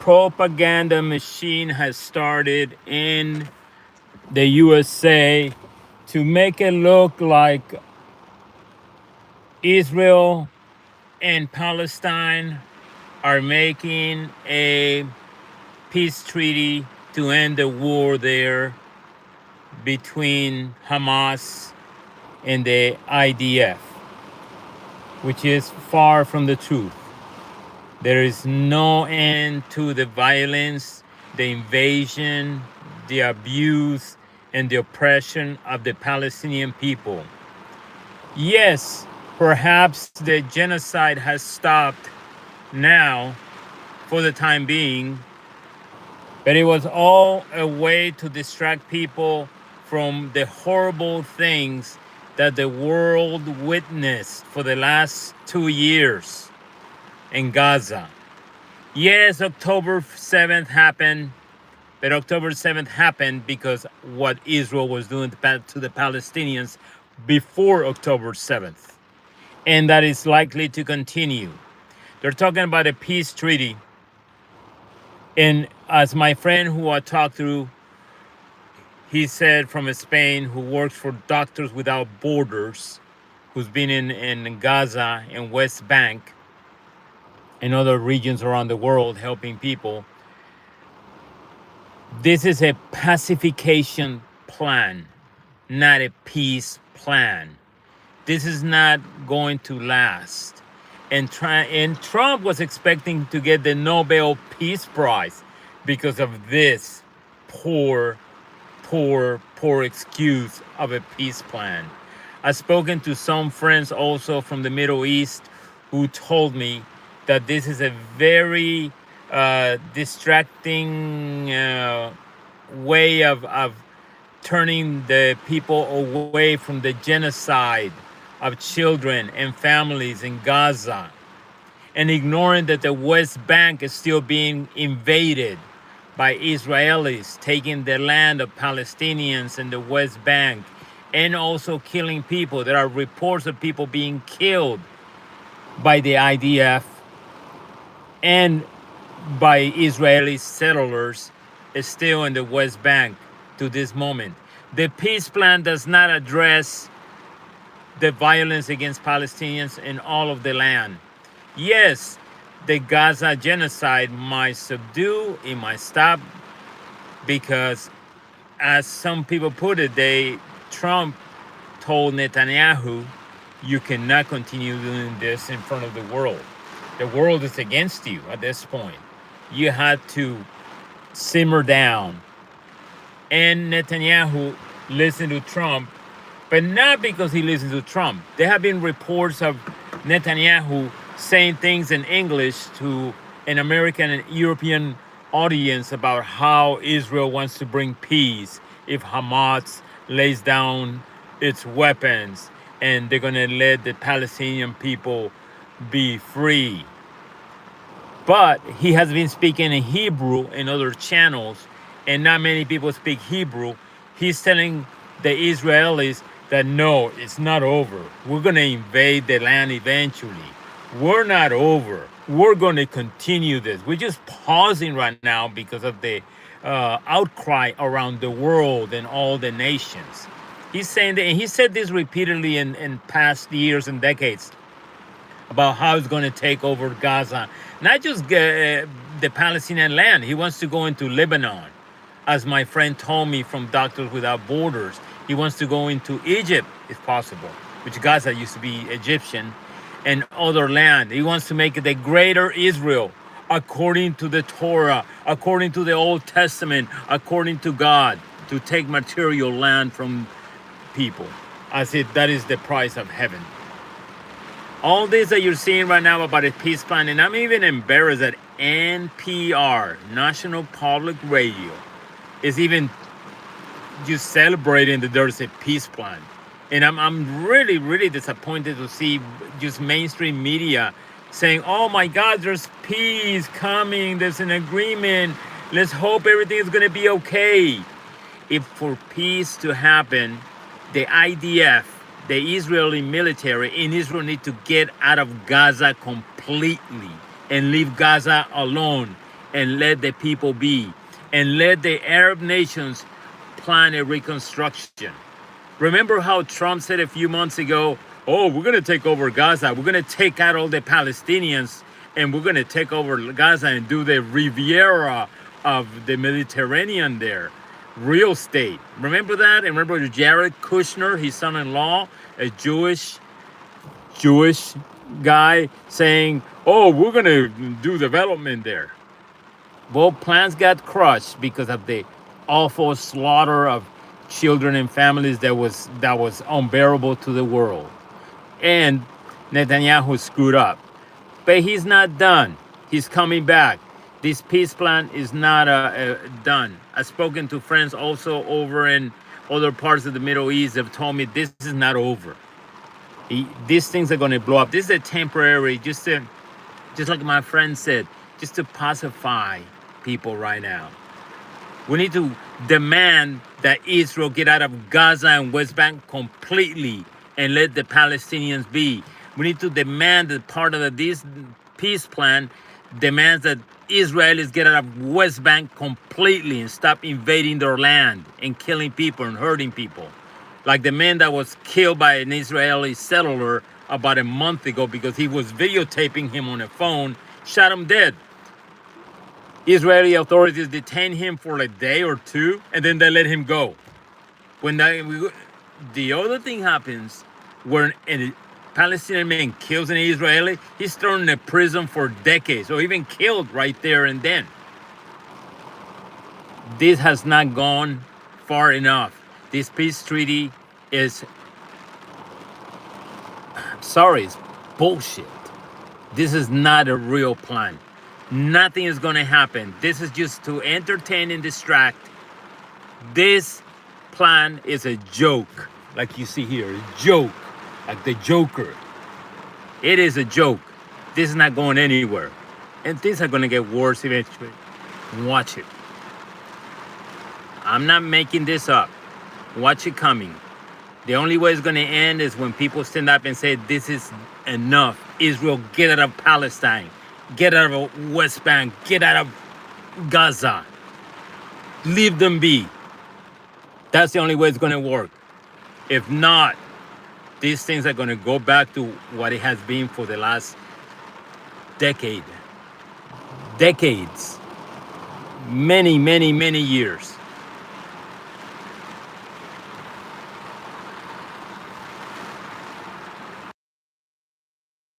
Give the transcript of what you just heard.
propaganda machine has started in the USA to make it look like Israel and Palestine are making a peace treaty to end the war there between Hamas and the IDF, which is far from the truth. There is no end to the violence, the invasion, the abuse, and the oppression of the Palestinian people. Yes, perhaps the genocide has stopped now for the time being, but it was all a way to distract people from the horrible things that the world witnessed for the last 2 years in Gaza. Yes, October 7th happened, but October 7th happened because what Israel was doing to the Palestinians before October 7th. And that is likely to continue. They're talking about a peace treaty. And as my friend who I talked to, he said from Spain, who works for Doctors Without Borders, who's been in Gaza and West Bank and other regions around the world helping people. This is a pacification plan, not a peace plan. This is not going to last. And Trump was expecting to get the Nobel Peace Prize because of this poor excuse of a peace plan. I've spoken to some friends also from the Middle East who told me that this is a very distracting way of turning the people away from the genocide of children and families in Gaza, and ignoring that the West Bank is still being invaded by Israelis, taking the land of Palestinians in the West Bank, and also killing people. There are reports of people being killed by the IDF and by Israeli settlers still in the West Bank to this moment. The peace plan does not address the violence against Palestinians in all of the land. Yes, the Gaza genocide might subdue, it might stop, because as some people put it, Trump told Netanyahu, you cannot continue doing this in front of the world. The world is against you at this point. You had to simmer down. And Netanyahu listened to Trump, but not because he listened to Trump. There have been reports of Netanyahu saying things in English to an American and European audience about how Israel wants to bring peace if Hamas lays down its weapons and they're going to let the Palestinian people be free. But he has been speaking in Hebrew in other channels, and not many people speak Hebrew. He's telling the Israelis that no, it's not over. We're going to invade the land eventually. We're not over. We're going to continue this. We're just pausing right now because of the outcry around the world and all the nations. He's saying that, and he said this repeatedly in past years and decades, about how he's going to take over Gaza. Not just the Palestinian land. He wants to go into Lebanon. As my friend told me from Doctors Without Borders, he wants to go into Egypt, if possible, which Gaza used to be Egyptian, and other land. He wants to make it the greater Israel, according to the Torah, according to the Old Testament, according to God, to take material land from people, as if that is the price of heaven. All this that you're seeing right now about a peace plan, and I'm even embarrassed that NPR, National Public Radio, is even just celebrating that there's a peace plan. And I'm really, really disappointed to see just mainstream media saying, oh my God, there's peace coming, there's an agreement, let's hope everything is going to be okay. If for peace to happen, the IDF, the Israeli military in Israel, need to get out of Gaza completely and leave Gaza alone and let the people be, and let the Arab nations plan a reconstruction. Remember how Trump said a few months ago, oh, we're going to take over Gaza, we're going to take out all the Palestinians, and we're going to take over Gaza and do the Riviera of the Mediterranean there. Real estate. Remember that? And remember Jared Kushner, his son-in-law, a Jewish guy, saying, oh, we're going to do development there. Both plans got crushed because of the awful slaughter of children and families that was unbearable to the world. And Netanyahu screwed up. But he's not done. He's coming back. This peace plan is not done. I've spoken to friends also over in other parts of the Middle East have told me this is not over. These things are going to blow up. This is a temporary, just like my friend said, just to pacify people right now. We need to demand that Israel get out of Gaza and West Bank completely and let the Palestinians be. We need to demand that part of this peace plan demands that Israelis get out of West Bank completely and stop invading their land and killing people and hurting people. Like the man that was killed by an Israeli settler about a month ago because he was videotaping him on a phone, shot him dead. Israeli authorities detained him for a day or two, and then they let him go. The other thing happens when a Palestinian man kills an Israeli, he's thrown in prison for decades, or even killed right there and then. This has not gone far enough. This peace treaty is, it's bullshit. This is not a real plan. Nothing is going to happen. This is just to entertain and distract. This plan is a joke, like you see here, a joke, like the Joker. It is a joke. This is not going anywhere. And things are going to get worse eventually. Watch it. I'm not making this up. Watch it coming. The only way it's going to end is when people stand up and say, this is enough. Israel, get out of Palestine. Get out of West Bank. Get out of Gaza. Leave them be. That's the only way it's going to work. If not, these things are going to go back to what it has been for the last decades. Many, many, many years.